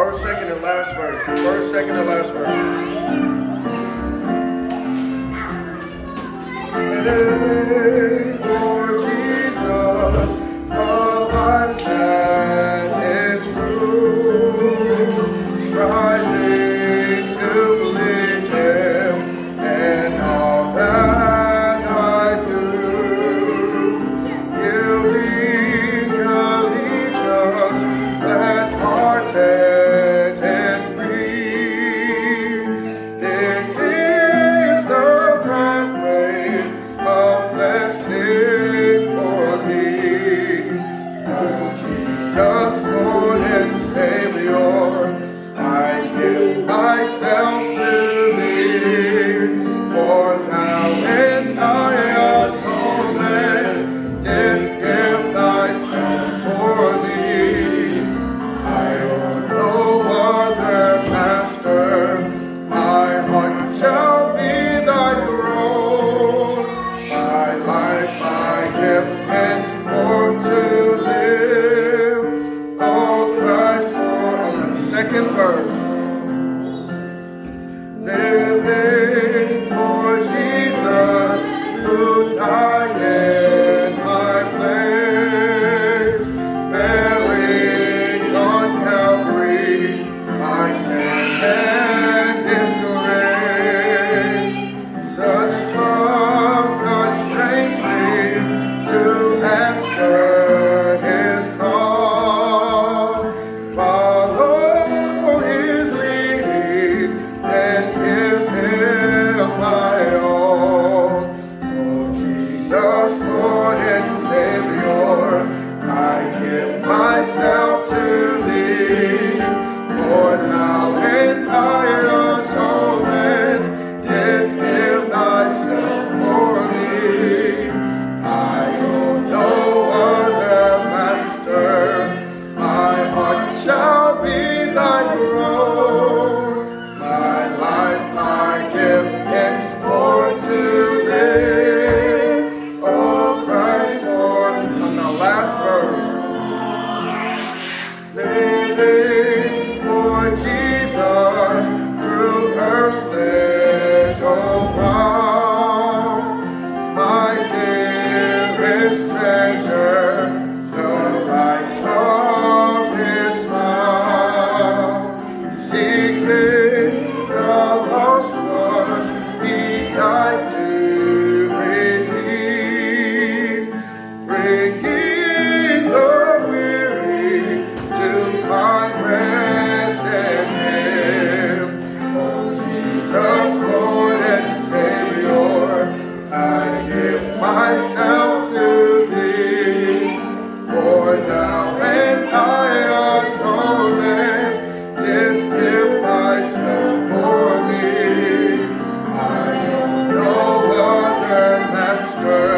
First, second, and last verse. First, second, and last verse. Living for Jesus, a life that is true, striving to please Him and all that I do, giving allegiance that parted and free. This is the pathway of blessing for me. Oh, Jesus, Lord and Savior, I give myself to Thee, for Thou and I atonement didst give Thyself for me. I own no other master, my heart shall be Thy throne. My life I give henceforth to live, oh Christ, for on the second verse. Living for Jesus, who died in my place, buried on Calvary, my sin and disgrace. Such love constrains me to answer His call, follow His leading, and give Him my all. Oh, Jesus, Lord and Savior, I give myself to Thee, for Thou and Thy atonement didst give Thyself for me. I own no other master, my heart shall be Thy throne. My life I give henceforth to Thee, oh Christ, Lord. On the last verse. Living for Jesus through earth's little realm, my dearest treasure, the light of His smile. Seeking the lost ones, He died to redeem, bringing the weary to find rest in Him. Oh, Jesus, Lord and Savior, I give myself to Thee, for Thou and Thy atonement didst give Thyself for me. I own no other master,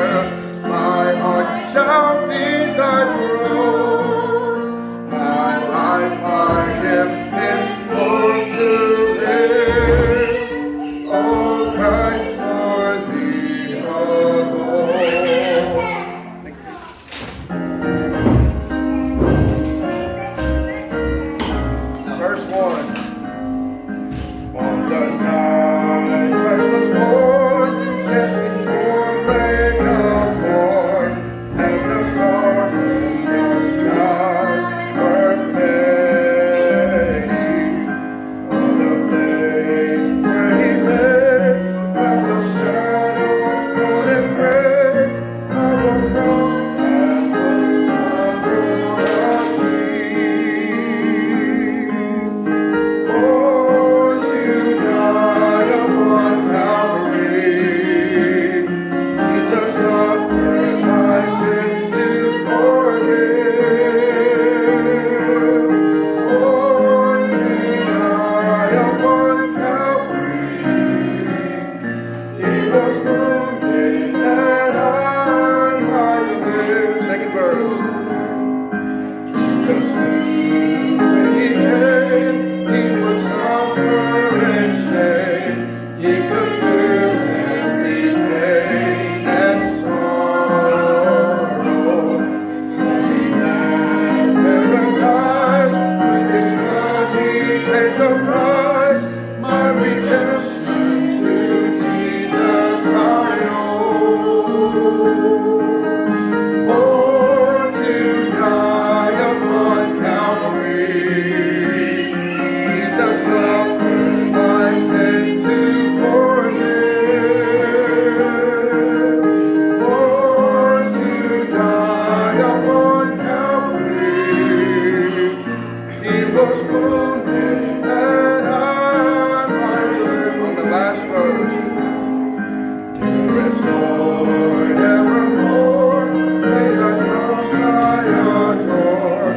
my heart shall be Thy throne. My life I give henceforth to live, oh Christ, for Thee alone. Verse 1. On the night Christ was born, just before break of morn, as the stars in the sky were fading, on the place where He lay, where the shadow cold and gray, I will cross and look under the tree. Oh, to die upon Calvary, Jesus suffered my sins to forgive. Oh, to die upon Calvary, He was wounded that I might live. Second verse. Jesus knew when He came, He would suffer in shame. He could feel every pain and sorrow. But He left paradise with His blood He was wounded that I might live. On the last verse. To restore evermore, may the cross I adore,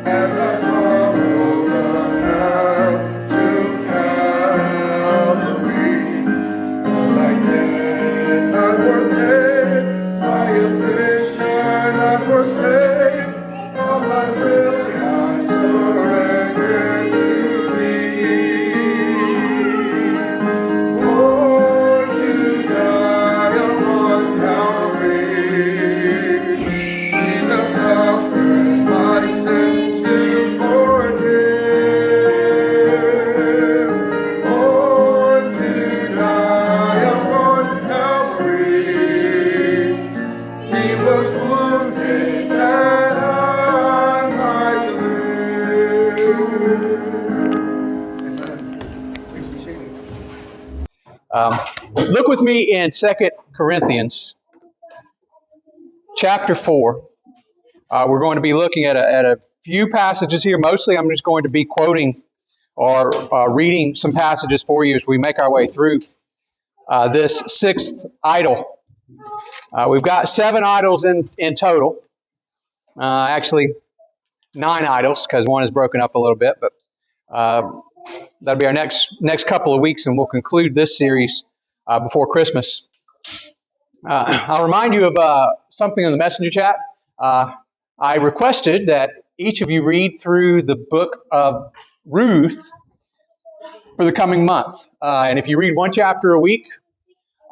as I follow the path to Calvary. Like death I partake, my ambition I forsake, all my will I surrender to Thee. Born to die upon Calvary, Jesus suffered my sin to forgive. Born to die upon Calvary, He was wounded that I might live. Amen. Please be seated. Look with me in 2 Corinthians chapter 4. We're going to be looking at a few passages here. Mostly I'm just going to be quoting or reading some passages for you as we make our way through this sixth idol. We've got 7 idols in total. Actually, 9 idols because one is broken up a little bit. But that'll be our next couple of weeks, and we'll conclude this series before Christmas. I'll remind you of something in the messenger chat. I requested that each of you read through the book of Ruth for the coming month. And if you read one chapter a week,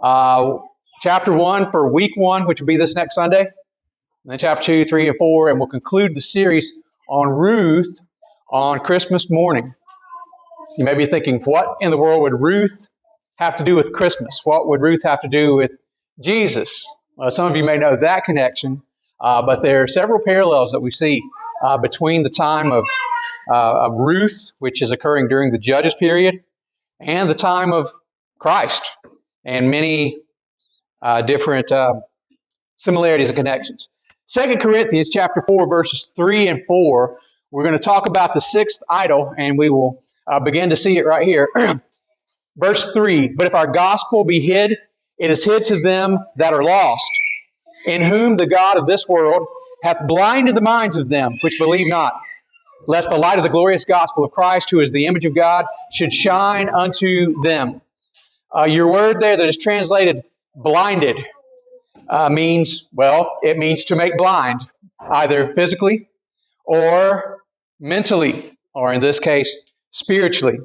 chapter 1 for week 1, which will be this next Sunday, and then chapter 2, 3, and 4, and we'll conclude the series on Ruth on Christmas morning. You may be thinking, what in the world would Ruth have to do with Christmas? What would Ruth have to do with Jesus? Well, some of you may know that connection, but there are several parallels that we see between the time of Ruth, which is occurring during the Judges period, and the time of Christ, and many different similarities and connections. 2 Corinthians chapter 4, verses 3 and 4, we're going to talk about the sixth idol, and we will begin to see it right here. Verse 3, but if our gospel be hid, it is hid to them that are lost, in whom the God of this world hath blinded the minds of them which believe not, lest the light of the glorious gospel of Christ, who is the image of God, should shine unto them. Your word there that is translated blinded means, well, it means to make blind, either physically or mentally, or in this case, spiritually.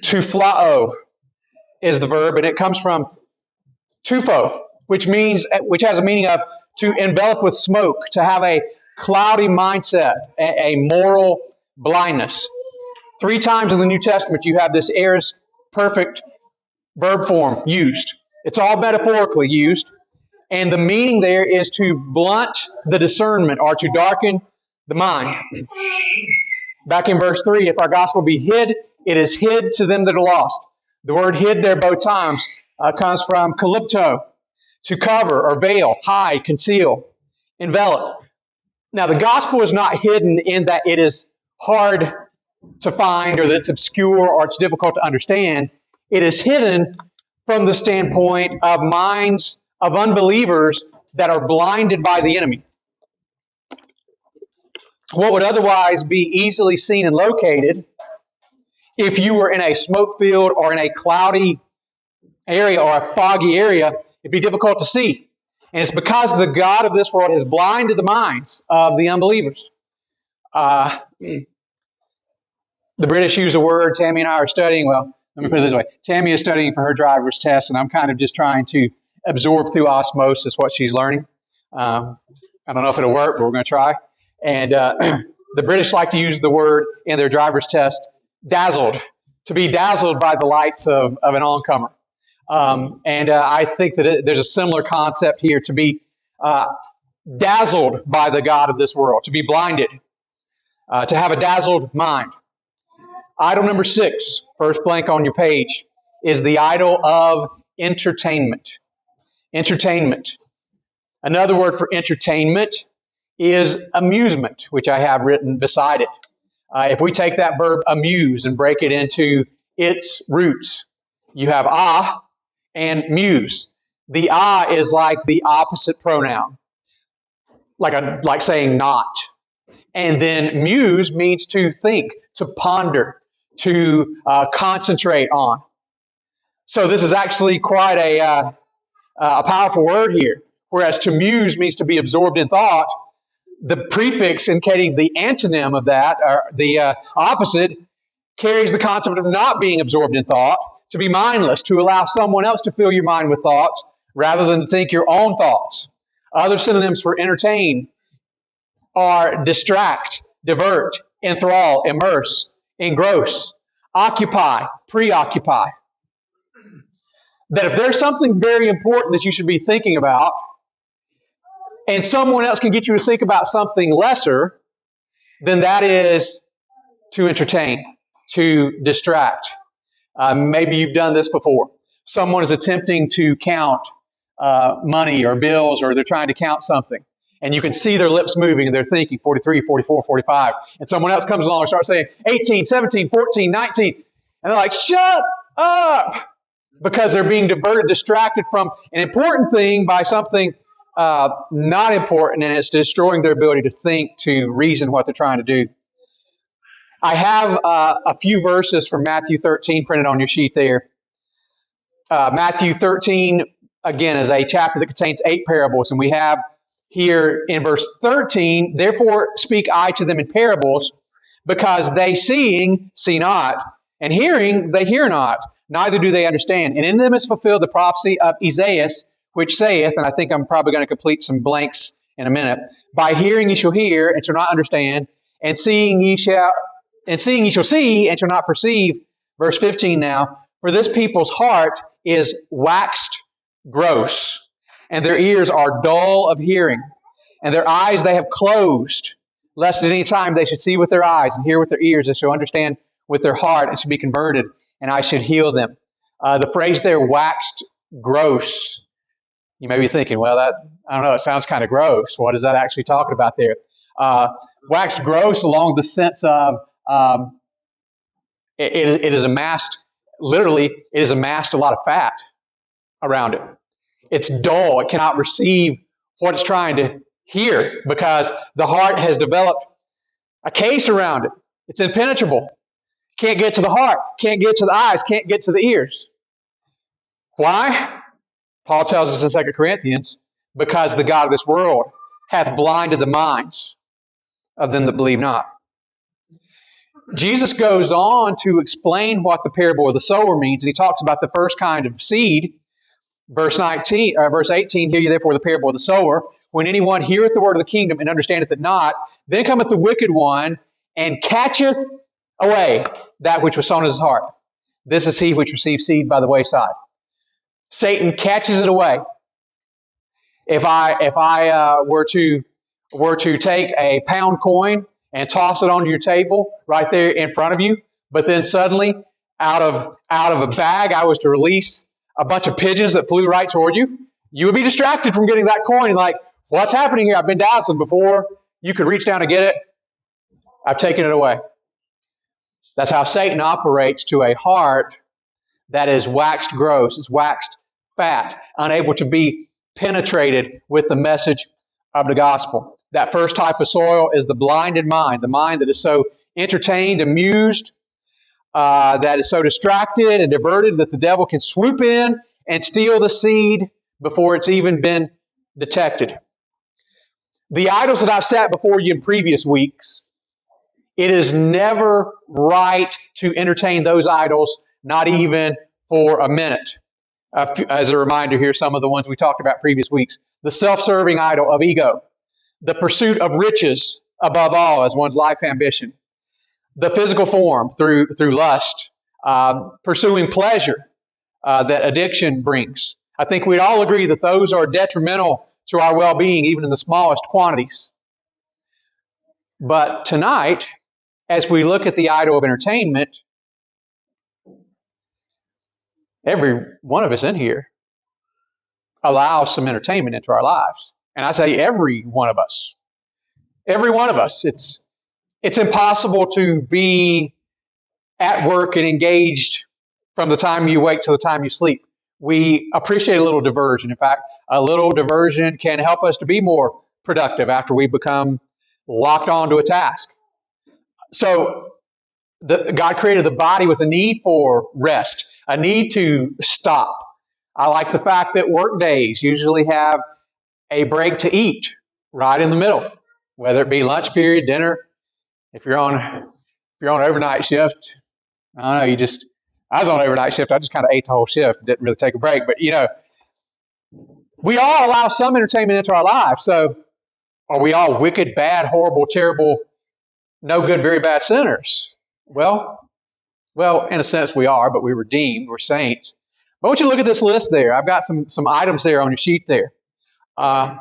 Tuflao is the verb, and it comes from tufo, which has a meaning of to envelop with smoke, to have a cloudy mindset, a moral blindness. 3 times in the New Testament you have this aorist perfect verb form used. It's all metaphorically used, and the meaning there is to blunt the discernment or to darken the mind. Back in verse 3, if our gospel be hid, it is hid to them that are lost. The word hid there both times comes from kalypto, to cover or veil, hide, conceal, envelop. Now, the gospel is not hidden in that it is hard to find or that it's obscure or it's difficult to understand. It is hidden from the standpoint of minds of unbelievers that are blinded by the enemy. What would otherwise be easily seen and located if you were in a smoke-filled or in a cloudy area or a foggy area, it'd be difficult to see. And it's because the God of this world has blinded the minds of the unbelievers. The British use a word, Tammy and I are studying, well, let me put it this way. Tammy is studying for her driver's test, and I'm kind of just trying to absorb through osmosis what she's learning. I don't know if it'll work, but we're going to try. And the British like to use the word in their driver's test, dazzled, to be dazzled by the lights of an oncomer. I think that there's a similar concept here, to be dazzled by the God of this world, to be blinded, to have a dazzled mind. Idol number 6, first blank on your page, is the idol of entertainment. Entertainment. Another word for entertainment is amusement, which I have written beside it. If we take that verb amuse and break it into its roots, you have and muse. The is like the opposite pronoun, like saying not. And then muse means to think, to ponder, to concentrate on. So this is actually quite a powerful word here. Whereas to muse means to be absorbed in thought, the prefix indicating the antonym of that, or the opposite, carries the concept of not being absorbed in thought, to be mindless, to allow someone else to fill your mind with thoughts rather than think your own thoughts. Other synonyms for entertain are distract, divert, enthrall, immerse, engross, occupy, preoccupy. That if there's something very important that you should be thinking about, and someone else can get you to think about something lesser, then that is to entertain, to distract. Maybe you've done this before. Someone is attempting to count money or bills, or they're trying to count something. And you can see their lips moving, and they're thinking 43, 44, 45. And someone else comes along and starts saying 18, 17, 14, 19. And they're like, shut up! Because they're being diverted, distracted from an important thing by something not important, and it's destroying their ability to think, to reason what they're trying to do. I have a few verses from Matthew 13 printed on your sheet there. Matthew 13, again, is a chapter that contains 8 parables, and we have here in verse 13, therefore speak I to them in parables, because they seeing see not, and hearing they hear not, neither do they understand. And in them is fulfilled the prophecy of Isaiah, which saith, and I think I'm probably going to complete some blanks in a minute, by hearing ye shall hear, and shall not understand, and seeing ye shall see, and shall not perceive. Verse 15 now, for this people's heart is waxed gross, and their ears are dull of hearing, and their eyes they have closed, lest at any time they should see with their eyes, and hear with their ears, and shall understand with their heart, and should be converted, and I should heal them. The phrase there, waxed gross, you may be thinking, well, I don't know, it sounds kind of gross. What is that actually talking about there? Waxed gross along the sense of it is amassed, literally, it has amassed a lot of fat around it. It's dull. It cannot receive what it's trying to hear because the heart has developed a case around it. It's impenetrable. Can't get to the heart. Can't get to the eyes. Can't get to the ears. Why? Paul tells us in 2 Corinthians, because the God of this world hath blinded the minds of them that believe not. Jesus goes on to explain what the parable of the sower means, and he talks about the first kind of seed. Verse 18, hear ye therefore the parable of the sower. When anyone heareth the word of the kingdom and understandeth it not, then cometh the wicked one and catcheth away that which was sown in his heart. This is he which received seed by the wayside. Satan catches it away. If I were to take a pound coin and toss it onto your table right there in front of you, but then suddenly out of a bag I was to release a bunch of pigeons that flew right toward you, you would be distracted from getting that coin and like, what's happening here? I've been dazzled. Before you could reach down and get it, I've taken it away. That's how Satan operates to a heart that is waxed gross, it's waxed fat, unable to be penetrated with the message of the gospel. That first type of soil is the blinded mind, the mind that is so entertained, amused, that is so distracted and diverted that the devil can swoop in and steal the seed before it's even been detected. The idols that I've sat before you in previous weeks, it is never right to entertain those idols, not even for a minute. As a reminder, here's some of the ones we talked about previous weeks. The self-serving idol of ego. The pursuit of riches above all as one's life ambition. The physical form through lust. Pursuing pleasure that addiction brings. I think we'd all agree that those are detrimental to our well-being, even in the smallest quantities. But tonight, as we look at the idol of entertainment, every one of us in here allows some entertainment into our lives. And I say every one of us. Every one of us. It's impossible to be at work and engaged from the time you wake to the time you sleep. We appreciate a little diversion. In fact, a little diversion can help us to be more productive after we become locked onto a task. So God created the body with a need for rest, a need to stop. I like the fact that work days usually have a break to eat right in the middle, whether it be lunch period, dinner. If you're on overnight shift, I don't know. I was on overnight shift. I just kind of ate the whole shift. Didn't really take a break. But we all allow some entertainment into our lives. So are we all wicked, bad, horrible, terrible, no good, very bad sinners? Well, in a sense we are, but we're redeemed. We're saints. But I want you to look at this list there. I've got some items there on your sheet there. Why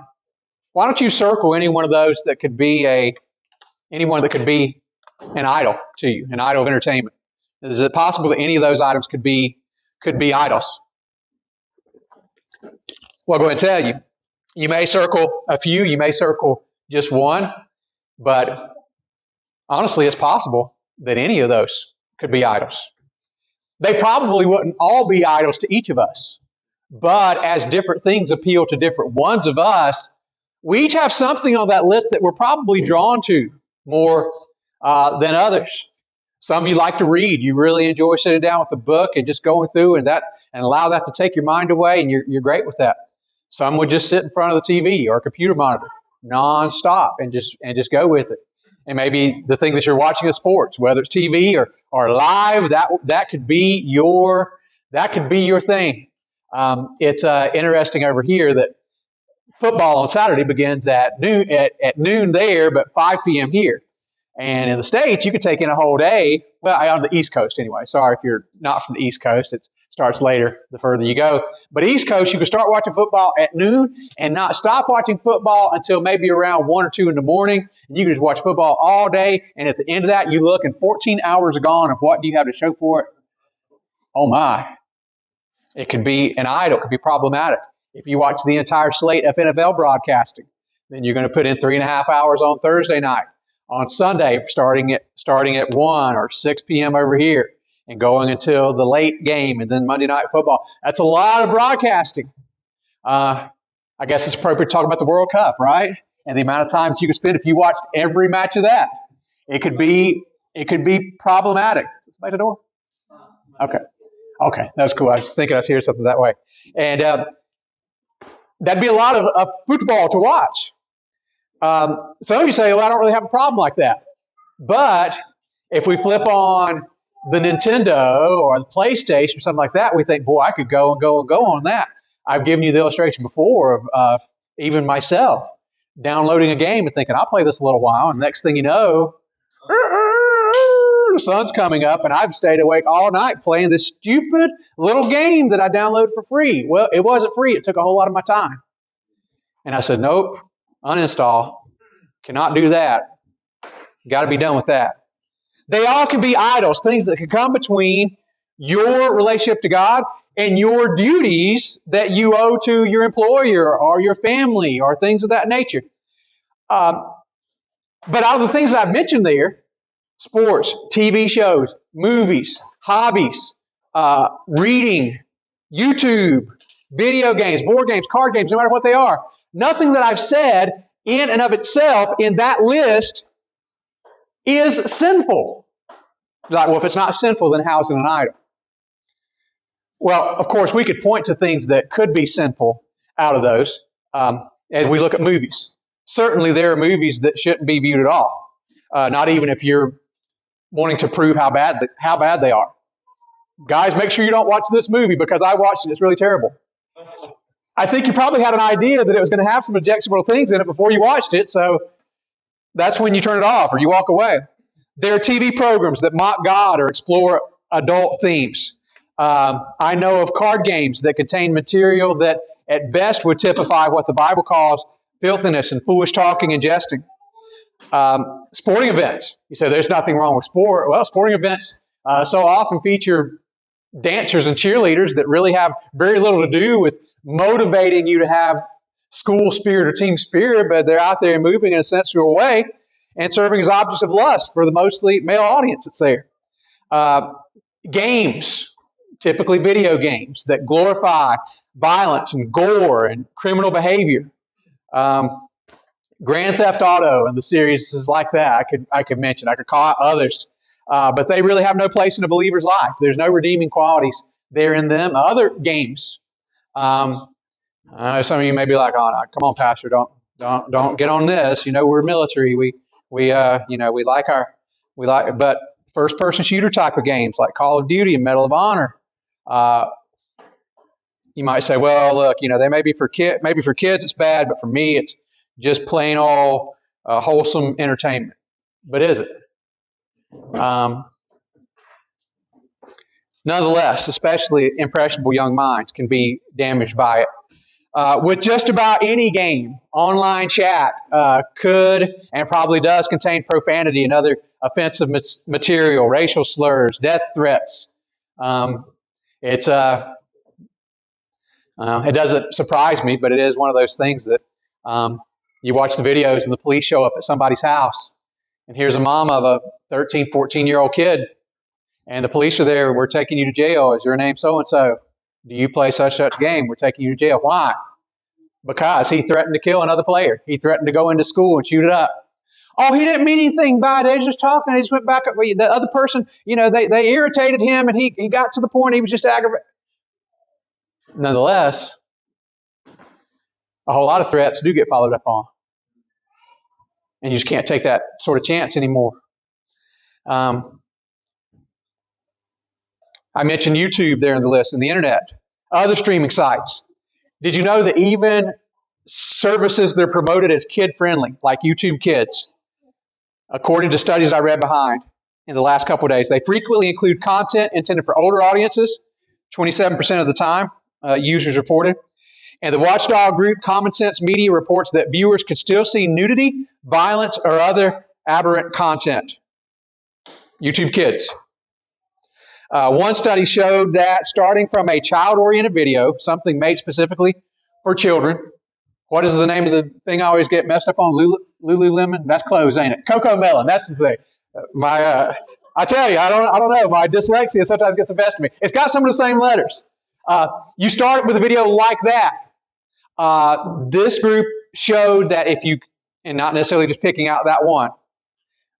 don't you circle any one of those that could be anyone that could be an idol to you, an idol of entertainment? Is it possible that any of those items could be idols? Well, I'll go ahead and tell you. You may circle a few, you may circle just one, but honestly, it's possible that any of those could be idols. They probably wouldn't all be idols to each of us, but as different things appeal to different ones of us, we each have something on that list that we're probably drawn to more than others. Some of you like to read. You really enjoy sitting down with a book and just going through and allow that to take your mind away, and you're great with that. Some would just sit in front of the TV or a computer monitor nonstop and just go with it. And maybe the thing that you're watching is sports, whether it's TV or live. That could be your thing. It's interesting over here that football on Saturday begins at noon there, but 5 p.m. here. And in the States, you could take in a whole day. Well, on the East Coast anyway. Sorry if you're not from the East Coast. It starts later the further you go. But East Coast, you could start watching football at noon and not stop watching football until maybe around 1 or 2 in the morning. And you can just watch football all day. And at the end of that, you look and 14 hours are gone. And what do you have to show for it? Oh, my. It could be an idol. It could be problematic. If you watch the entire slate of NFL broadcasting, then you're going to put in 3.5 hours on Thursday night. On Sunday, starting at 1 or 6 p.m. over here and going until the late game and then Monday Night Football. That's a lot of broadcasting. I guess it's appropriate to talk about the World Cup, right? And the amount of time that you could spend if you watched every match of that. It could be problematic. Is somebody at the door? Okay, that's cool. I was thinking I was hearing something that way. And that'd be a lot of football to watch. Some of you say, well, I don't really have a problem like that. But if we flip on the Nintendo or the PlayStation or something like that, we think, boy, I could go on that. I've given you the illustration before of even myself downloading a game and thinking, I'll play this a little while. And next thing you know, the sun's coming up and I've stayed awake all night playing this stupid little game that I downloaded for free. Well, it wasn't free. It took a whole lot of my time. And I said, nope. Uninstall. Cannot do that. Got to be done with that. They all can be idols, things that can come between your relationship to God and your duties that you owe to your employer or your family or things of that nature. But out of the things that I've mentioned there, sports, TV shows, movies, hobbies, reading, YouTube, video games, board games, card games, no matter what they are, nothing that I've said in and of itself in that list is sinful. Like, well, if it's not sinful, then how is it an idol? Well, of course, we could point to things that could be sinful out of those as we look at movies. Certainly, there are movies that shouldn't be viewed at all. Not even if you're wanting to prove how bad they are. Guys, make sure you don't watch this movie because I watched it. It's really terrible. I think you probably had an idea that it was going to have some objectionable things in it before you watched it, so that's when you turn it off or you walk away. There are TV programs that mock God or explore adult themes. I know of card games that contain material that at best would typify what the Bible calls filthiness and foolish talking and jesting. Sporting events. You say there's nothing wrong with sport. Well, sporting events so often feature dancers and cheerleaders that really have very little to do with motivating you to have school spirit or team spirit, but they're out there moving in a sensual way. and serving as objects of lust for the mostly male audience that's there. Games, typically video games, that glorify violence and gore and criminal behavior. Grand Theft Auto and the series is like that. I could mention. I could call out others, but they really have no place in a believer's life. There's no redeeming qualities there in them. Other games. I know some of you may be like, "Oh, no, come on, Pastor, don't get on this. You know, we're military. We like, but first-person shooter type of games like Call of Duty and Medal of Honor. You might say, well, look, they may be for maybe for kids it's bad, but for me it's just plain old wholesome entertainment. But is it? Nonetheless, especially impressionable young minds can be damaged by it. With just about any game, online chat could and probably does contain profanity and other offensive material, racial slurs, death threats. It doesn't surprise me, but it is one of those things that you watch the videos and the police show up at somebody's house, and here's a mom of a 13, 14-year-old kid, and the police are there. We're taking you to jail. Is your name so-and-so? Do you play such game? We're taking you to jail. Why? Because he threatened to kill another player. He threatened to go into school and shoot it up. Oh, he didn't mean anything by it. They was just talking. He just went back. The other person, they irritated him, and he got to the point he was just aggravated. Nonetheless, a whole lot of threats do get followed up on. And you just can't take that sort of chance anymore. I mentioned YouTube there in the list, and the internet, other streaming sites. Did you know that even services that are promoted as kid-friendly, like YouTube Kids, according to studies I read behind in the last couple of days, they frequently include content intended for older audiences, 27% of the time, users reported. And the watchdog group Common Sense Media reports that viewers could still see nudity, violence, or other aberrant content. YouTube Kids. One study showed that starting from a child-oriented video, something made specifically for children. What is the name of the thing I always get messed up on? Lululemon? That's clothes, ain't it? Coco Melon. That's the thing. I tell you, I don't know. My dyslexia sometimes gets the best of me. It's got some of the same letters. You start with a video like that. This group showed that if you, and not necessarily just picking out that one,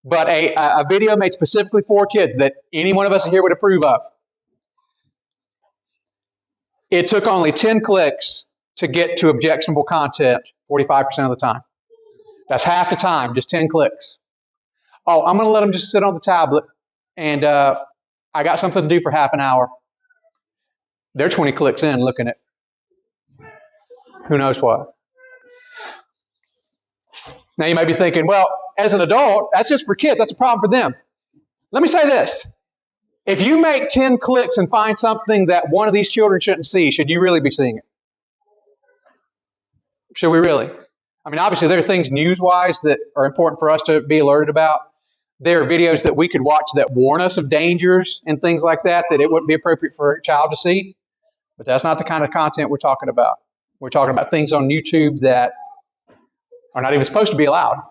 but a video made specifically for kids that any one of us here would approve of. It took only 10 clicks to get to objectionable content 45% of the time. That's half the time, just 10 clicks. Oh, I'm going to let them just sit on the tablet, and I got something to do for half an hour. They're 20 clicks in looking at who knows what. Now you may be thinking, well, as an adult, that's just for kids. That's a problem for them. Let me say this. If you make 10 clicks and find something that one of these children shouldn't see, should you really be seeing it? Should we really? I mean, obviously, there are things news-wise that are important for us to be alerted about. There are videos that we could watch that warn us of dangers and things like that it wouldn't be appropriate for a child to see. But that's not the kind of content we're talking about. We're talking about things on YouTube that are not even supposed to be allowed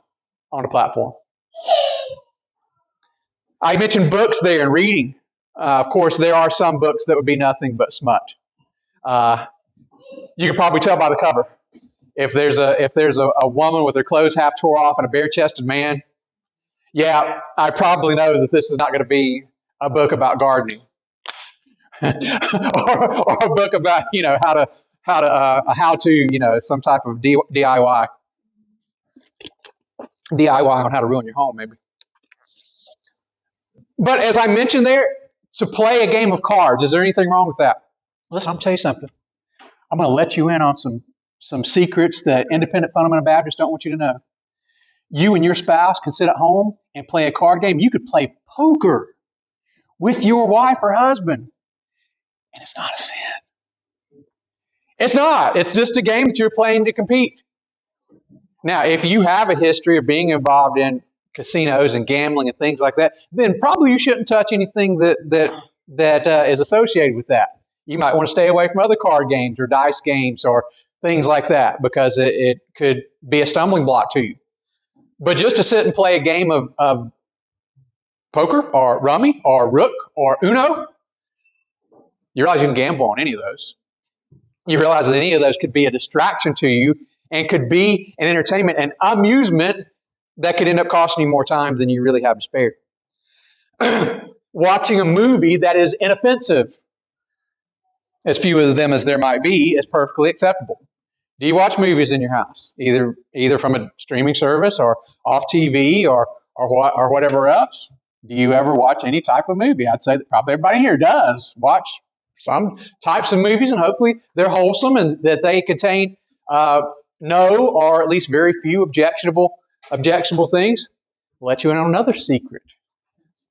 on a platform. I mentioned books there and reading. Of course, there are some books that would be nothing but smut. You can probably tell by the cover. If there's a woman with her clothes half tore off and a bare-chested man, yeah, I probably know that this is not going to be a book about gardening or a book about how to some type of DIY on how to ruin your home, maybe. But as I mentioned there, to play a game of cards, is there anything wrong with that? Listen, I'm going to tell you something. I'm going to let you in on some secrets that independent fundamental Baptists don't want you to know. You and your spouse can sit at home and play a card game. You could play poker with your wife or husband, and it's not a sin. It's not. It's just a game that you're playing to compete. Now, if you have a history of being involved in casinos and gambling and things like that, then probably you shouldn't touch anything that is associated with that. You might want to stay away from other card games or dice games or things like that because it could be a stumbling block to you. But just to sit and play a game of poker or rummy or rook or uno, you realize you can gamble on any of those. You realize that any of those could be a distraction to you and could be an entertainment and amusement that could end up costing you more time than you really have to spare. Watching a movie that is inoffensive, as few of them as there might be, is perfectly acceptable. Do you watch movies in your house, either from a streaming service or off TV or whatever else? Do you ever watch any type of movie? I'd say that probably everybody here does watch some types of movies, and hopefully they're wholesome and that they contain no or at least very few objectionable things. I'll let you in on another secret.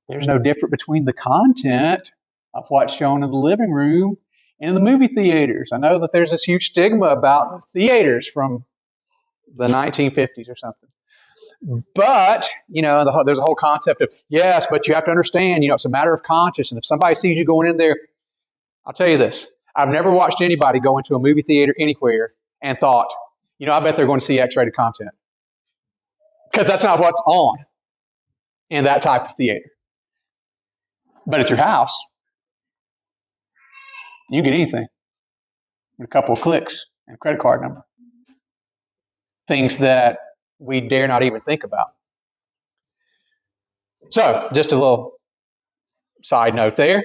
There's no difference between the content of what's shown in the living room and in the movie theaters. I know that there's this huge stigma about theaters from the 1950s or something. But, there's a whole concept of, yes, but you have to understand, it's a matter of conscience. And if somebody sees you going in there, I'll tell you this. I've never watched anybody go into a movie theater anywhere and thought, I bet they're going to see X-rated content. Because that's not what's on in that type of theater. But at your house, you can get anything with a couple of clicks and a credit card number. Things that we dare not even think about. So, just a little side note there.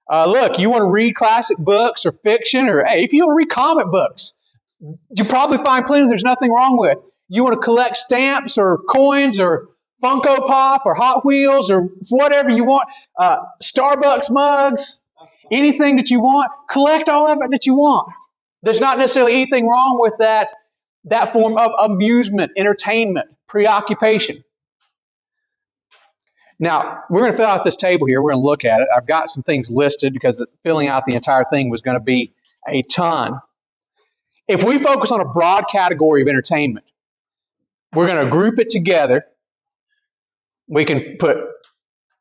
Look, you want to read classic books or fiction, or hey, if you want to read comic books, you probably find plenty there's nothing wrong with. You want to collect stamps or coins or Funko Pop or Hot Wheels or whatever you want, Starbucks mugs, anything that you want, collect all of it that you want. There's not necessarily anything wrong with that form of amusement, entertainment, preoccupation. Now, we're going to fill out this table here. We're going to look at it. I've got some things listed because filling out the entire thing was going to be a ton. If we focus on a broad category of entertainment, we're going to group it together. We can put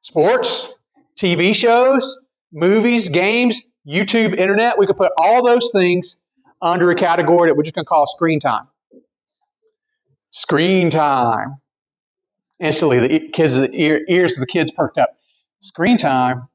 sports, TV shows, movies, games, YouTube, internet. We could put all those things under a category that we're just going to call screen time. Screen time. Instantly, the ears of the kids perked up. Screen time?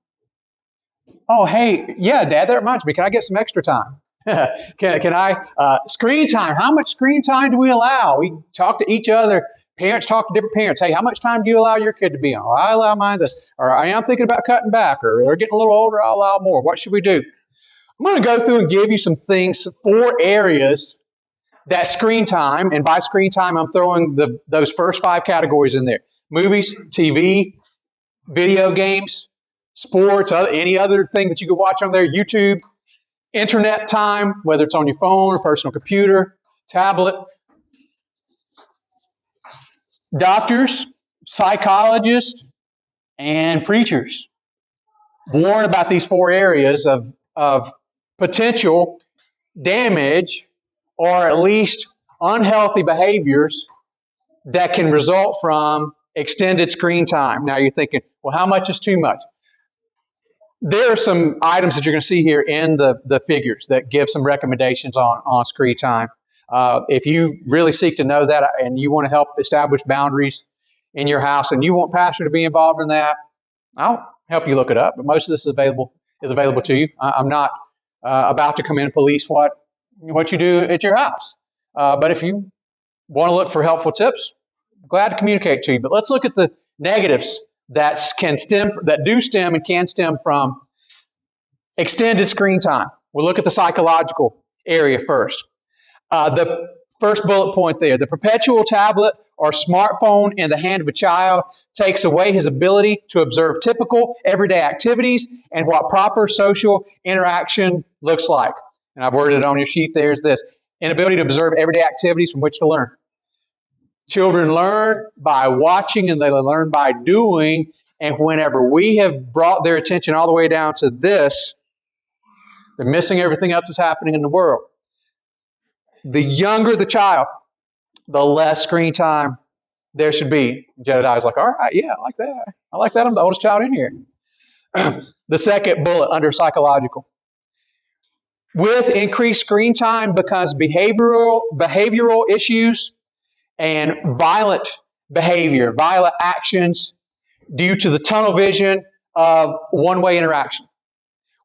Oh, hey, yeah, Dad, that reminds me. Can I get some extra time? Can I? Screen time. How much screen time do we allow? We talk to each other. Parents talk to different parents. Hey, how much time do you allow your kid to be on? Oh, I allow mine this. Or I am thinking about cutting back. Or they're getting a little older, I'll allow more. What should we do? I'm going to go through and give you some things, 4 areas that screen time, and by screen time, I'm throwing those first 5 categories in there. Movies, TV, video games, sports, any other thing that you could watch on there, YouTube, internet time, whether it's on your phone or personal computer, tablet. Doctors, psychologists, and preachers warn about these 4 areas of potential damage or at least unhealthy behaviors that can result from extended screen time. Now you're thinking, well, how much is too much? There are some items that you're going to see here in the figures that give some recommendations on screen time. If you really seek to know that and you want to help establish boundaries in your house and you want Pastor to be involved in that, I'll help you look it up. But most of this is available to you. I'm not about to come in and police what you do at your house. But if you want to look for helpful tips, I'm glad to communicate to you. But let's look at the negatives that do stem and can stem from extended screen time. We'll look at the psychological area first. The first bullet point there, the perpetual tablet or smartphone in the hand of a child takes away his ability to observe typical everyday activities and what proper social interaction looks like. And I've worded it on your sheet there is this: inability to observe everyday activities from which to learn. Children learn by watching and they learn by doing. And whenever we have brought their attention all the way down to this, they're missing everything else that's happening in the world. The younger the child, the less screen time there should be. Jedediah's like, all right, yeah, I like that. I like that. I'm the oldest child in here. The second bullet under psychological. With increased screen time becomes behavioral issues and violent behavior, violent actions due to the tunnel vision of one-way interaction.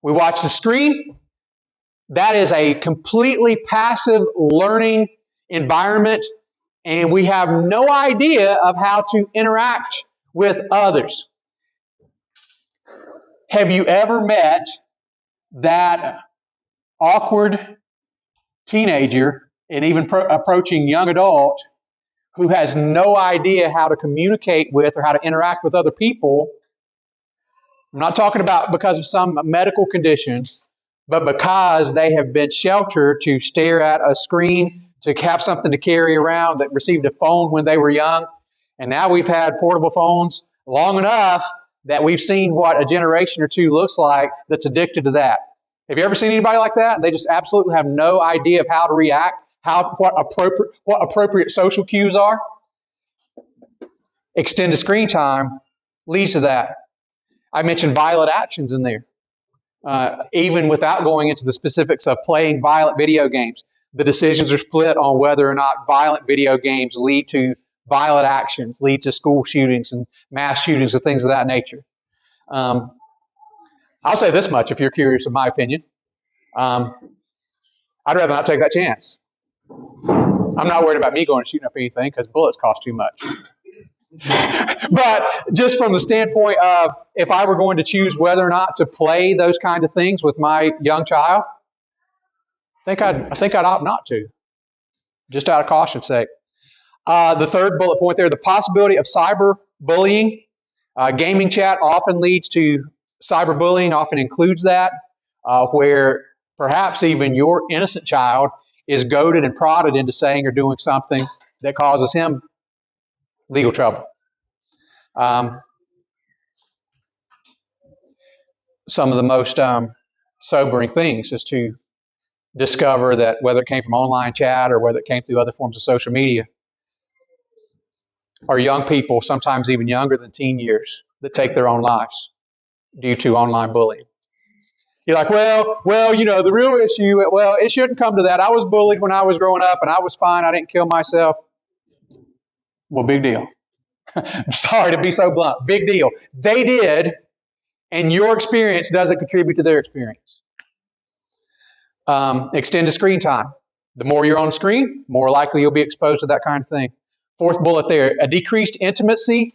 We watch the screen. That is a completely passive learning environment, and we have no idea of how to interact with others. Have you ever met that awkward teenager and even approaching young adult who has no idea how to communicate with or how to interact with other people? I'm not talking about because of some medical condition, but because they have been sheltered to stare at a screen, to have something to carry around, that received a phone when they were young. And now we've had portable phones long enough that we've seen what a generation or two looks like that's addicted to that. Have you ever seen anybody like that? They just absolutely have no idea of how to react, what appropriate social cues are. Extended screen time leads to that. I mentioned violent actions in there. Even without going into the specifics of playing violent video games, the decisions are split on whether or not violent video games lead to violent actions, lead to school shootings and mass shootings and things of that nature. I'll say this much if you're curious of my opinion. I'd rather not take that chance. I'm not worried about me going and shooting up anything because bullets cost too much. But just from the standpoint of if I were going to choose whether or not to play those kind of things with my young child, I think I'd opt not to, just out of caution's sake. The third bullet point there, the possibility of cyberbullying. Gaming chat often leads to cyberbullying, often includes that, where perhaps even your innocent child is goaded and prodded into saying or doing something that causes him legal trouble. Some of the most sobering things is to discover that whether it came from online chat or whether it came through other forms of social media, are young people, sometimes even younger than teen years, that take their own lives due to online bullying. You're like, well, you know, the real issue, well, it shouldn't come to that. I was bullied when I was growing up and I was fine. I didn't kill myself. Well, big deal. Sorry to be so blunt. Big deal. They did, and your experience doesn't contribute to their experience. Extended screen time. The more you're on screen, more likely you'll be exposed to that kind of thing. Fourth bullet there, a decreased intimacy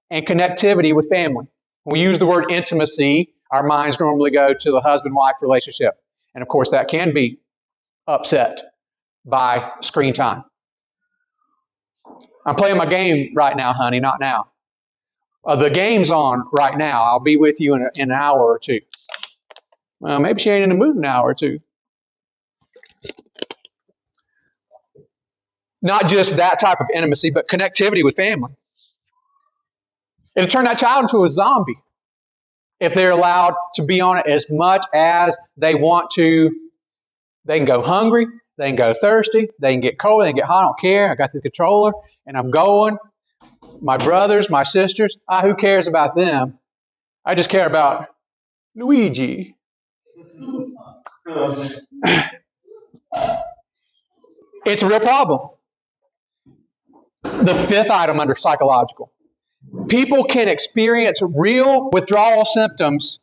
and connectivity with family. When we use the word intimacy, our minds normally go to the husband-wife relationship. And of course, that can be upset by screen time. I'm playing my game right now, honey, not now. The game's on right now. I'll be with you in an hour or two. Well, maybe she ain't in the mood in an hour or two. Not just that type of intimacy, but connectivity with family. It'll turn that child into a zombie if they're allowed to be on it as much as they want to. They can go hungry, they can go thirsty, they can get cold, they can get hot. I don't care. I got the controller and I'm going. My brothers, my sisters, who cares about them? I just care about Luigi. It's a real problem. The fifth item under psychological. People can experience real withdrawal symptoms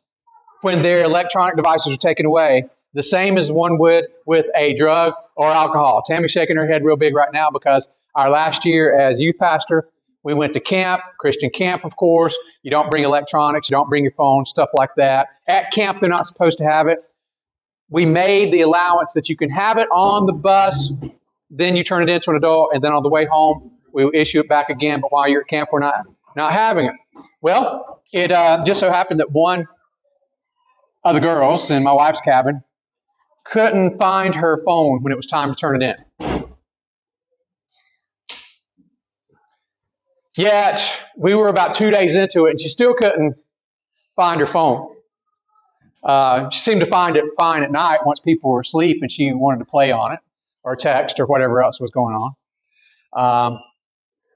when their electronic devices are taken away, the same as one would with a drug or alcohol. Tammy's shaking her head real big right now because our last year as youth pastor, we went to camp, Christian camp, of course. You don't bring electronics, you don't bring your phone, stuff like that. At camp, they're not supposed to have it. We made the allowance that you can have it on the bus, then you turn it into an adult, and then on the way home, we issue it back again. But while you're at camp, we're not having it. Well, it just so happened that one of the girls in my wife's cabin couldn't find her phone when it was time to turn it in. Yet, we were about 2 days into it, and she still couldn't find her phone. She seemed to find it fine at night once people were asleep and she wanted to play on it or text or whatever else was going on.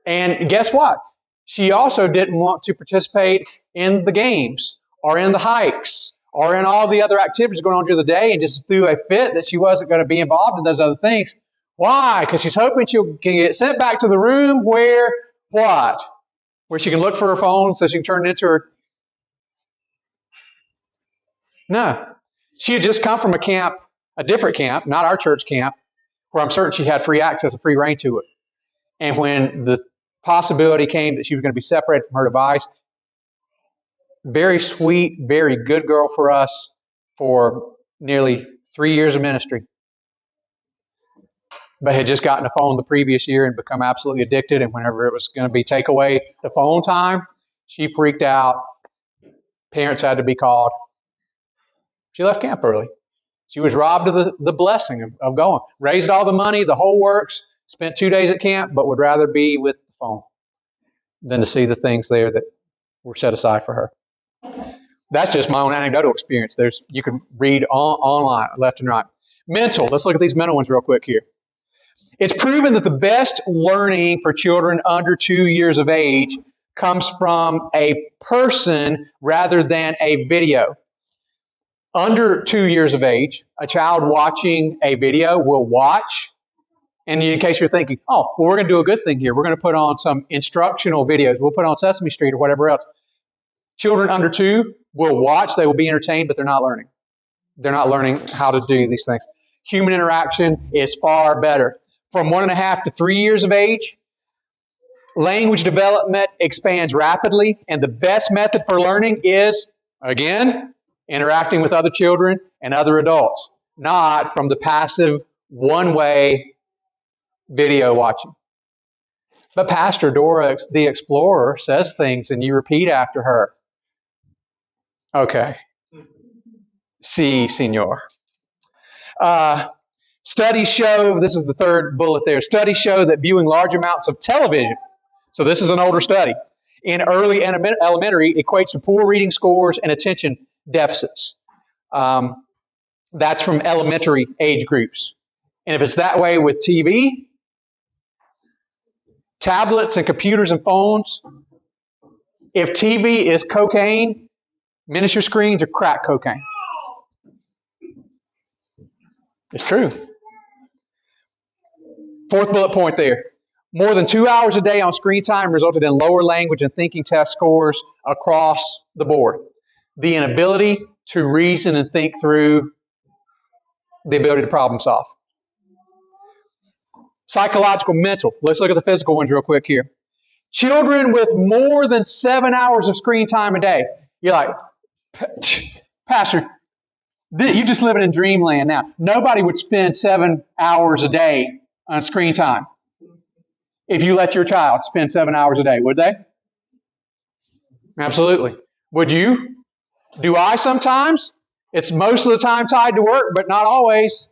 And guess what? She also didn't want to participate in the games or in the hikes or in all the other activities going on during the day, and just threw a fit that she wasn't going to be involved in those other things. Why? Because she's hoping she'll get sent back to the room where What? Where she can look for her phone so she can turn it into her... No. She had just come from a camp, a different camp, not our church camp, where I'm certain she had free access and free reign to it. And when the possibility came that she was going to be separated from her device, very sweet, very good girl for us for nearly 3 years of ministry, but had just gotten a phone the previous year and become absolutely addicted. And whenever it was going to be take away the phone time, she freaked out. Parents had to be called. She left camp early. She was robbed of the blessing of going. Raised all the money, the whole works, spent 2 days at camp, but would rather be with the phone than to see the things there that were set aside for her. That's just my own anecdotal experience. You can read online, left and right. Mental. Let's look at these mental ones real quick here. It's proven that the best learning for children under 2 years of age comes from a person rather than a video. Under 2 years of age, a child watching a video will watch. And in case you're thinking, oh, well, we're going to do a good thing here. We're going to put on some instructional videos. We'll put on Sesame Street or whatever else. Children under 2 will watch. They will be entertained, but they're not learning. They're not learning how to do these things. Human interaction is far better. From 1.5 to 3 years of age, language development expands rapidly, and the best method for learning is, again, interacting with other children and other adults, not from the passive, one-way video watching. But Pastor Dora, the Explorer, says things and you repeat after her. Okay. Sí, señor. Studies show, this is the third bullet there, studies show that viewing large amounts of television, so this is an older study, in early elementary equates to poor reading scores and attention deficits. That's from elementary age groups. And if it's that way with TV, tablets and computers and phones, if TV is cocaine, miniature screens are crack cocaine. It's true. Fourth bullet point there. More than 2 hours a day on screen time resulted in lower language and thinking test scores across the board. The inability to reason and think through, the ability to problem solve. Psychological, mental. Let's look at the physical ones real quick here. Children with more than 7 hours of screen time a day. You're like, Pastor, you're just living in dreamland now. Nobody would spend 7 hours a day on screen time if you let your child spend 7 hours a day, would they? Absolutely. Would you? Do I sometimes? It's most of the time tied to work, but not always.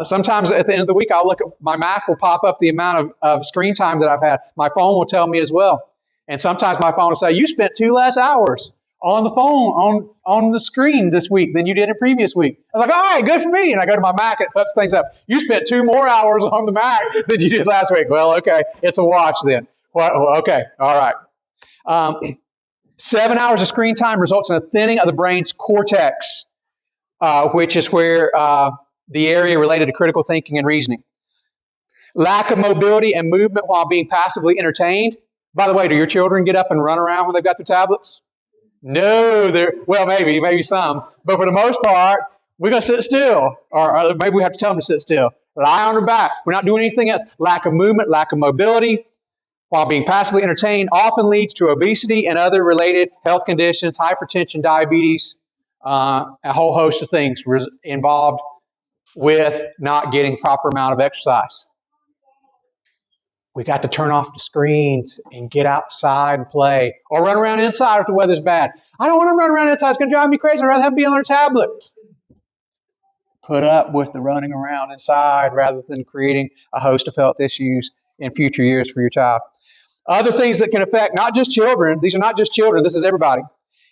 Sometimes at the end of the week, I'll look at my Mac will pop up the amount of screen time that I've had. My phone will tell me as well. And sometimes my phone will say, you spent 2 less hours on the phone, on the screen this week than you did in previous week. I was like, all right, good for me. And I go to my Mac and it puts things up. You spent 2 more hours on the Mac than you did last week. Well, okay, it's a wash then. Well, okay, all right. 7 hours of screen time results in a thinning of the brain's cortex, which is where the area related to critical thinking and reasoning. Lack of mobility and movement while being passively entertained. By the way, do your children get up and run around when they've got their tablets? No, well, maybe some. But for the most part, we're going to sit still. Or maybe we have to tell them to sit still. Lie on their back. We're not doing anything else. Lack of movement, lack of mobility while being passively entertained often leads to obesity and other related health conditions, hypertension, diabetes, a whole host of things involved with not getting proper amount of exercise. We got to turn off the screens and get outside and play. Or run around inside if the weather's bad. I don't want to run around inside. It's going to drive me crazy. I'd rather have to be on their tablet. Put up with the running around inside rather than creating a host of health issues in future years for your child. Other things that can affect not just children. These are not just children. This is everybody.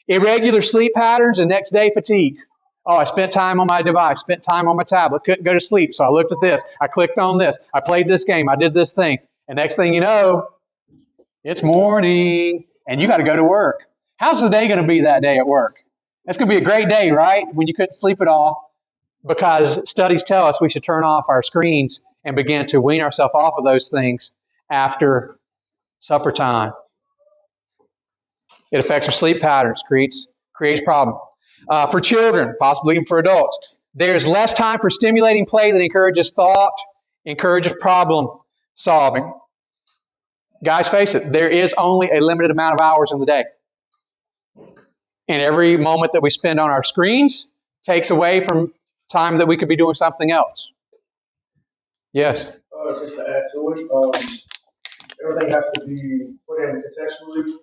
Irregular sleep patterns and next day fatigue. Oh, I spent time on my device, spent time on my tablet, couldn't go to sleep, so I looked at this, I clicked on this, I played this game, I did this thing. And next thing you know, it's morning, and you got to go to work. How's the day going to be that day at work? It's going to be a great day, right, when you couldn't sleep at all, because studies tell us we should turn off our screens and begin to wean ourselves off of those things after supper time. It affects our sleep patterns, creates problem. For children, possibly even for adults, there's less time for stimulating play that encourages thought, encourages problem solving. Guys, face it, there is only a limited amount of hours in the day. And every moment that we spend on our screens takes away from time that we could be doing something else. Yes? Just to add to it, everything has to be put in contextually.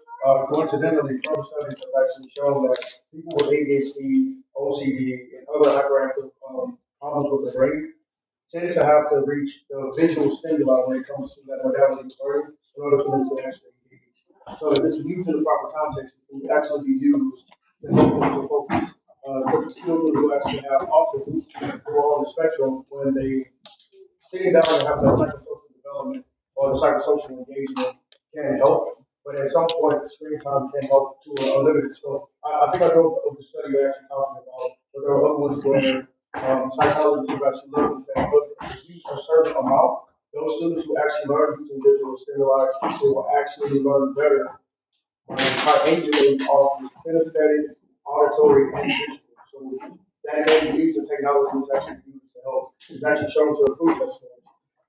Coincidentally, further studies have actually shown that people with ADHD, OCD, and other hyperactive problems with the brain tend to have to reach the visual stimuli when it comes to that modality of learning in order for them to actually engage. So if it's used in the proper context, it can actually be used to help them to focus. Such as children who actually have autism who are on the spectrum, when they sitting down and having that psychosocial development or the psychosocial engagement can help, but at some point, the screen time can help to a limited scope. I think I know of the study you're actually talking about, but there are other ones where psychologists have actually looked and said, look, if you use a certain amount, those students who actually learn using visual stimuli, they will actually learn better by emulating all this kinesthetic, auditory, and visual. So that may use the technology is actually used to help. It's actually shown to improve that stuff.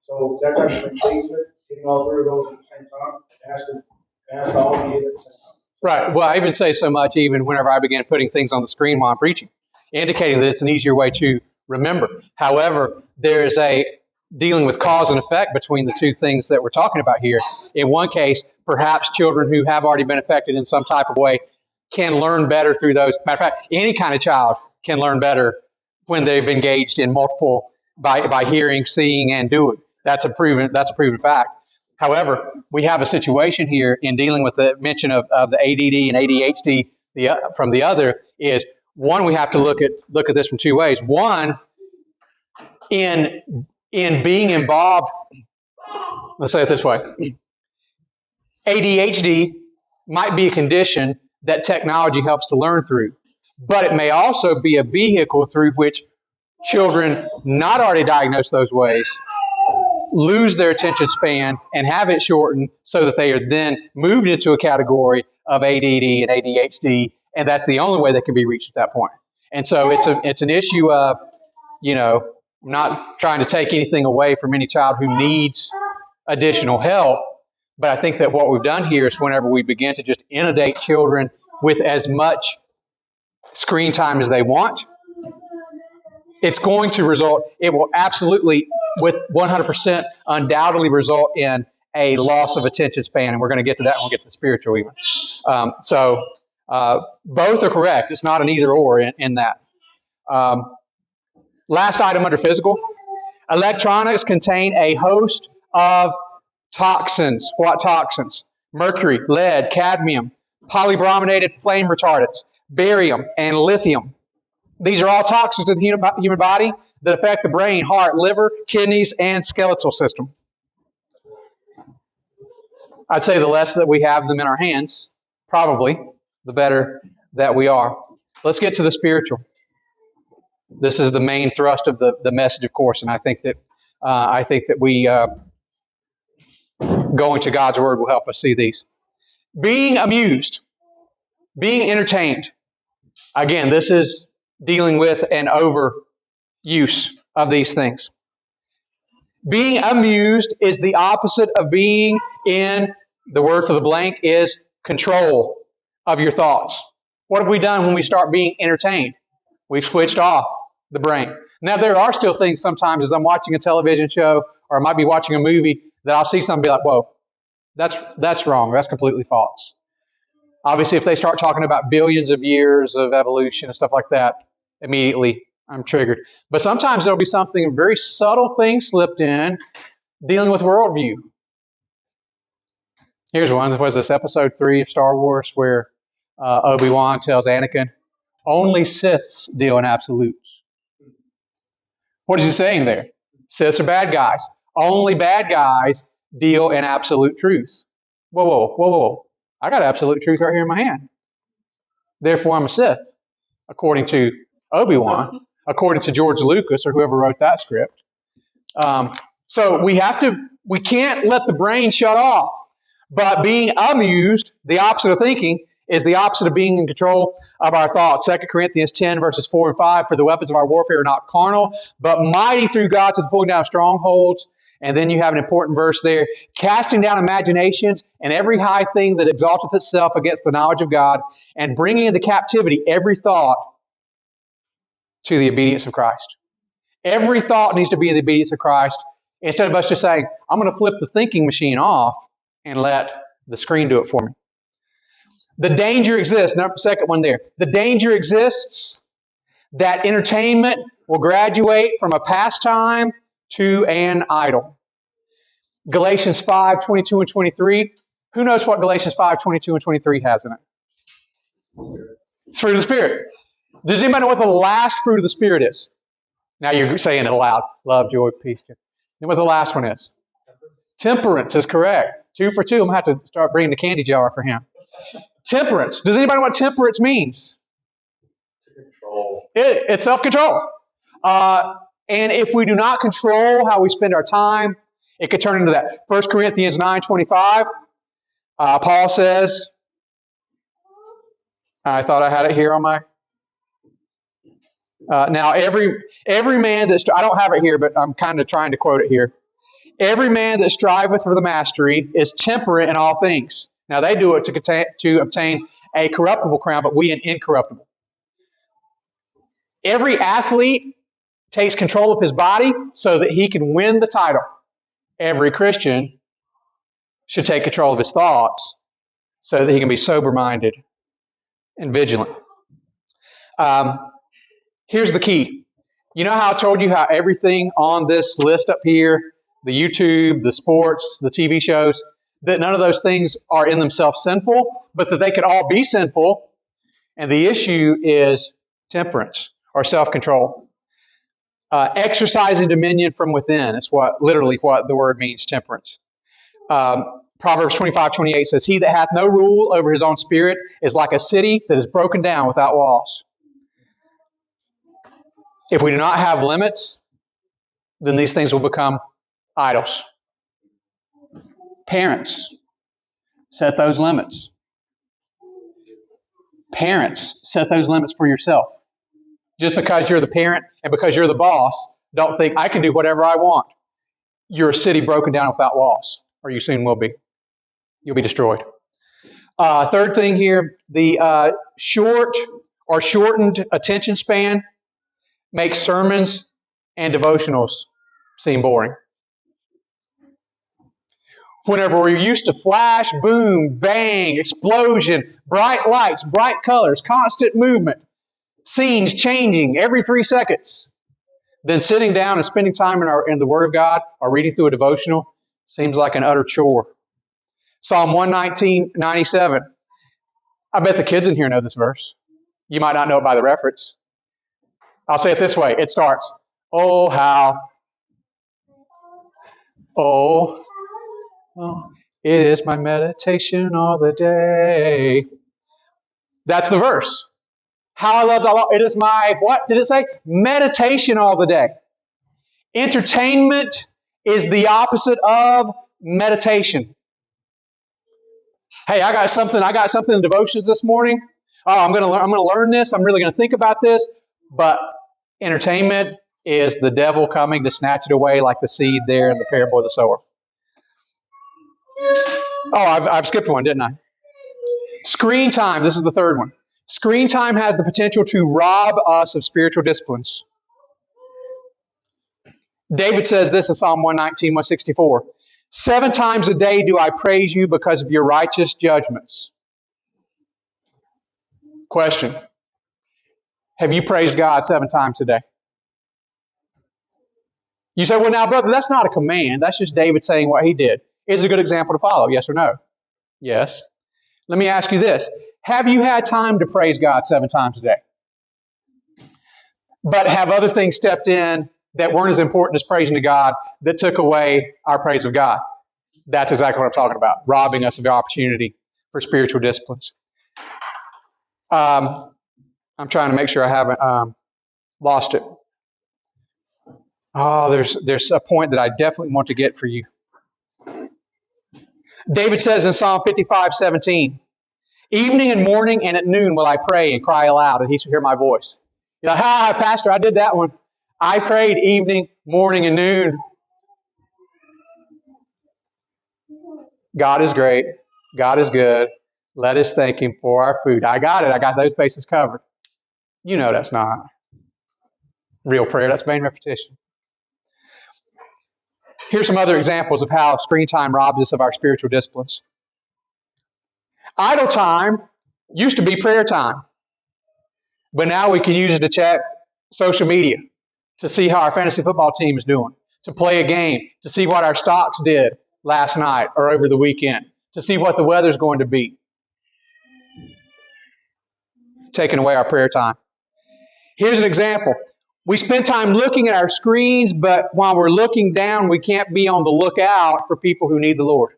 So that type of engagement, getting all three of those at the same time, it has to all be in at the same time. Right. Well, I even say so much even whenever I began putting things on the screen while I'm preaching, indicating that it's an easier way to remember. However, there's a dealing with cause and effect between the two things that we're talking about here. In one case, perhaps children who have already been affected in some type of way can learn better through those. Matter of fact, any kind of child can learn better when they've engaged in multiple by hearing, seeing, and doing. That's a proven fact. However, we have a situation here in dealing with the mention of the ADD and ADHD from the other is one, we have to look at this from two ways. One, in being involved, let's say it this way, ADHD might be a condition that technology helps to learn through, but it may also be a vehicle through which children not already diagnosed those ways lose their attention span and have it shortened so that they are then moved into a category of ADD and ADHD, and that's the only way that can be reached at that point. And so it's an issue of, I'm not trying to take anything away from any child who needs additional help, but I think that what we've done here is whenever we begin to just inundate children with as much screen time as they want, it's going to result, it will absolutely, with 100%, undoubtedly result in a loss of attention span. And we're going to get to that when we get to spiritual even. So both are correct. It's not an either or in that. Last item under physical. Electronics contain a host of toxins. What toxins? Mercury, lead, cadmium, polybrominated flame retardants, barium, and lithium. These are all toxins to the human body that affect the brain, heart, liver, kidneys, and skeletal system. I'd say the less that we have them in our hands, probably, the better that we are. Let's get to the spiritual. This is the main thrust of the message, of course, and I think that we going to God's Word will help us see these. Being amused, being entertained. Again, this is dealing with an overuse of these things. Being amused is the opposite of being in, the word for the blank is control of your thoughts. What have we done when we start being entertained? We've switched off the brain. Now, there are still things sometimes as I'm watching a television show or I might be watching a movie that I'll see something and be like, whoa, that's wrong. That's completely false. Obviously, if they start talking about billions of years of evolution and stuff like that, immediately I'm triggered. But sometimes there'll be something, very subtle thing slipped in dealing with worldview. Here's one. What is this? Episode 3 of Star Wars where Obi-Wan tells Anakin, only Siths deal in absolutes. What is he saying there? Siths are bad guys. Only bad guys deal in absolute truth. Whoa. I got absolute truth right here in my hand. Therefore, I'm a Sith, according to Obi-Wan, according to George Lucas or whoever wrote that script. So we can't let the brain shut off. But being amused, the opposite of thinking, is the opposite of being in control of our thoughts. 2 Corinthians 10, verses 4 and 5, for the weapons of our warfare are not carnal, but mighty through God to the pulling down of strongholds. And then you have an important verse there, casting down imaginations and every high thing that exalteth itself against the knowledge of God, and bringing into captivity every thought to the obedience of Christ. Every thought needs to be in the obedience of Christ, instead of us just saying, I'm going to flip the thinking machine off and let the screen do it for me. The danger exists, second one there. The danger exists that entertainment will graduate from a pastime to an idol. Galatians 5, 22 and 23. Who knows what Galatians 5, 22 and 23 has in it? It's fruit of the Spirit. Does anybody know what the last fruit of the Spirit is? Now you're saying it aloud. Love, joy, peace. You know what the last one is? Temperance is correct. 2 for 2. I'm going to have to start bringing the candy jar for him. Temperance. Does anybody know what temperance means? Control. It's self-control. And if we do not control how we spend our time, it could turn into that. 1 Corinthians 9:25, Paul says, I thought I had it here on my... now, every man that's... I don't have it here, but I'm kind of trying to quote it here. Every man that striveth for the mastery is temperate in all things. Now, they do it to obtain a corruptible crown, but we an incorruptible. Every athlete takes control of his body so that he can win the title. Every Christian should take control of his thoughts so that he can be sober-minded and vigilant. Here's the key. You know how I told you how everything on this list up here, the YouTube, the sports, the TV shows, that none of those things are in themselves sinful, but that they could all be sinful. And the issue is temperance or self-control. Exercising dominion from within is literally what the word means, temperance. Proverbs 25:28 says, he that hath no rule over his own spirit is like a city that is broken down without walls. If we do not have limits, then these things will become idols. Parents, set those limits. Parents, set those limits for yourself. Just because you're the parent and because you're the boss, don't think I can do whatever I want. You're a city broken down without walls, or you soon will be. You'll be destroyed. Third thing here, the short or shortened attention span makes sermons and devotionals seem boring. Whenever we're used to flash, boom, bang, explosion, bright lights, bright colors, constant movement, scenes changing every 3 seconds, then sitting down and spending time in the Word of God or reading through a devotional seems like an utter chore. Psalm 119:97. I bet the kids in here know this verse. You might not know it by the reference. I'll say it this way. It starts, oh, how, oh, it is my meditation all the day. That's the verse. How I love Allah. It is my, what did it say? Meditation all the day. Entertainment is the opposite of meditation. Hey, I got something in devotions this morning. Oh, I'm going to learn this. I'm really going to think about this. But entertainment is the devil coming to snatch it away like the seed there in the parable of the sower. Oh, I've skipped one, didn't I? Screen time. This is the third one. Screen time has the potential to rob us of spiritual disciplines. David says this in Psalm 119:164. 7 times a day do I praise you because of your righteous judgments. Question. Have you praised God 7 times a day? You say, well, now, brother, that's not a command. That's just David saying what he did. Is it a good example to follow? Yes or no? Yes. Let me ask you this. Have you had time to praise God 7 times a day? But have other things stepped in that weren't as important as praising to God that took away our praise of God? That's exactly what I'm talking about, robbing us of the opportunity for spiritual disciplines. I'm trying to make sure I haven't lost it. Oh, there's a point that I definitely want to get for you. David says in Psalm 55:17, evening and morning and at noon will I pray and cry aloud, and he shall hear my voice. You're like, hi, Pastor, I did that one. I prayed evening, morning, and noon. God is great. God is good. Let us thank Him for our food. I got it. I got those bases covered. You know that's not real prayer. That's vain repetition. Here's some other examples of how screen time robs us of our spiritual disciplines. Idle time used to be prayer time, but now we can use it to check social media, to see how our fantasy football team is doing, to play a game, to see what our stocks did last night or over the weekend, to see what the weather's going to be. Taking away our prayer time. Here's an example. We spend time looking at our screens, but while we're looking down, we can't be on the lookout for people who need the Lord.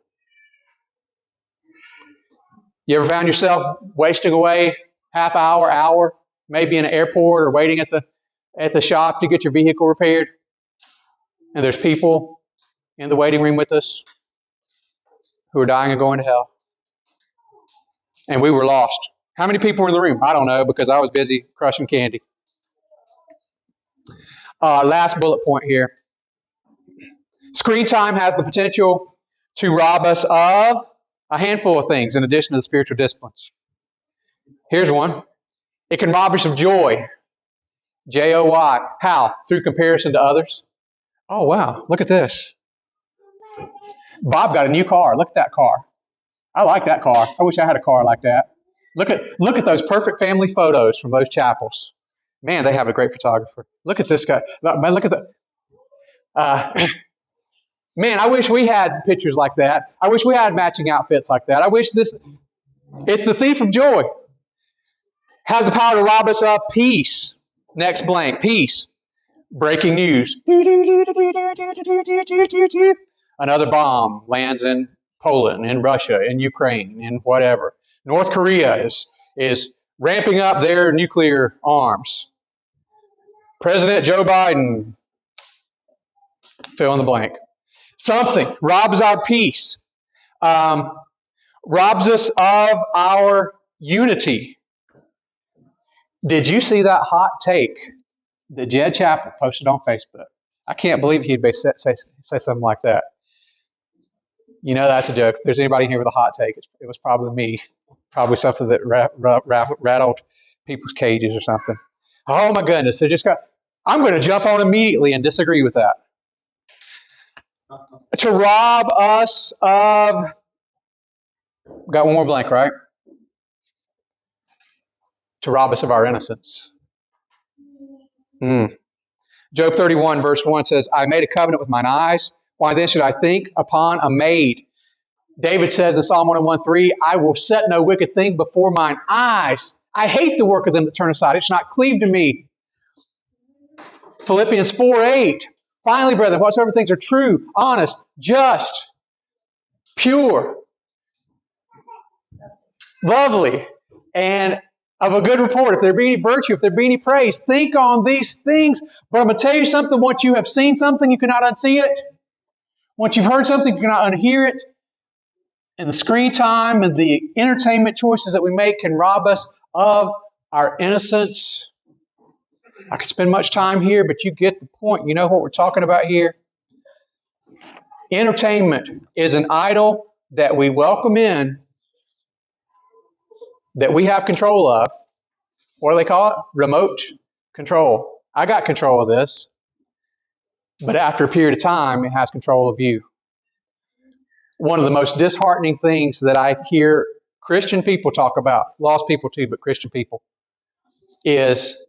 You ever found yourself wasting away half hour, maybe in an airport or waiting at the shop to get your vehicle repaired? And there's people in the waiting room with us who are dying and going to hell. And we were lost. How many people were in the room? I don't know, because I was busy crushing candy. Last bullet point here. Screen time has the potential to rob us of a handful of things in addition to the spiritual disciplines. Here's one. It can rob us of joy. Joy. How? Through comparison to others. Oh, wow. Look at this. Bob got a new car. Look at that car. I like that car. I wish I had a car like that. Look at those perfect family photos from those chapels. Man, they have a great photographer. Look at this guy. Man, look at the... man, I wish we had pictures like that. I wish we had matching outfits like that. I wish this... It's the thief of joy. Has the power to rob us of peace. Next blank. Peace. Breaking news. Another bomb lands in Poland, in Russia, in Ukraine, in whatever. North Korea is ramping up their nuclear arms. President Joe Biden, fill in the blank. Something robs our peace, robs us of our unity. Did you see that hot take that Jed Chappell posted on Facebook? I can't believe he'd say something like that. You know that's a joke. If there's anybody in here with a hot take, it was probably me. Probably something that rattled people's cages or something. Oh my goodness! I'm going to jump on immediately and disagree with that. To rob us of... Got one more blank, right? To rob us of our innocence. Job 31 verse 1 says, I made a covenant with mine eyes. Why then should I think upon a maid? David says in Psalm 101:3, I will set no wicked thing before mine eyes. I hate the work of them that turn aside. It shall not cleave to me. Philippians 4:8. Finally, brethren, whatsoever things are true, honest, just, pure, lovely, and of a good report, if there be any virtue, if there be any praise, think on these things. But I'm going to tell you something. Once you have seen something, you cannot unsee it. Once you've heard something, you cannot unhear it. And the screen time and the entertainment choices that we make can rob us of our innocence. I could spend much time here, but you get the point. You know what we're talking about here? Entertainment is an idol that we welcome in, that we have control of. What do they call it? Remote control. I got control of this. But after a period of time, it has control of you. One of the most disheartening things that I hear Christian people talk about, lost people too, but Christian people, is,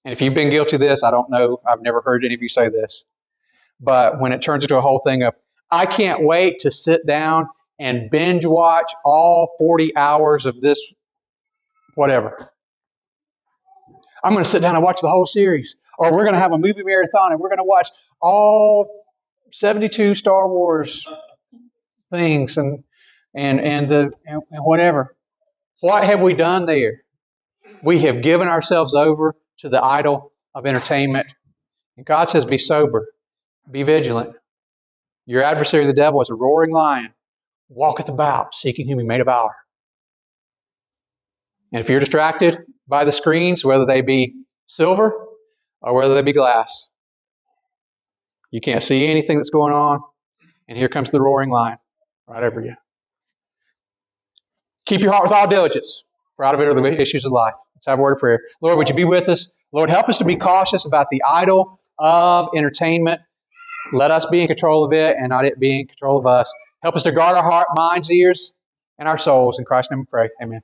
and if you've been guilty of this, I don't know, I've never heard any of you say this, but when it turns into a whole thing of, I can't wait to sit down and binge watch all 40 hours of this whatever. I'm going to sit down and watch the whole series. Or we're going to have a movie marathon and we're going to watch all 72 Star Wars things and whatever. What have we done there? We have given ourselves over to the idol of entertainment. And God says, be sober, be vigilant. Your adversary, the devil, is a roaring lion, walketh about, seeking whom he may devour. And if you're distracted by the screens, whether they be silver or whether they be glass, you can't see anything that's going on, and here comes the roaring lion right over you. Keep your heart with all diligence, for out of it are the issues of life. Let's have a word of prayer. Lord, would you be with us? Lord, help us to be cautious about the idol of entertainment. Let us be in control of it and not it be in control of us. Help us to guard our heart, minds, ears, and our souls. In Christ's name we pray. Amen.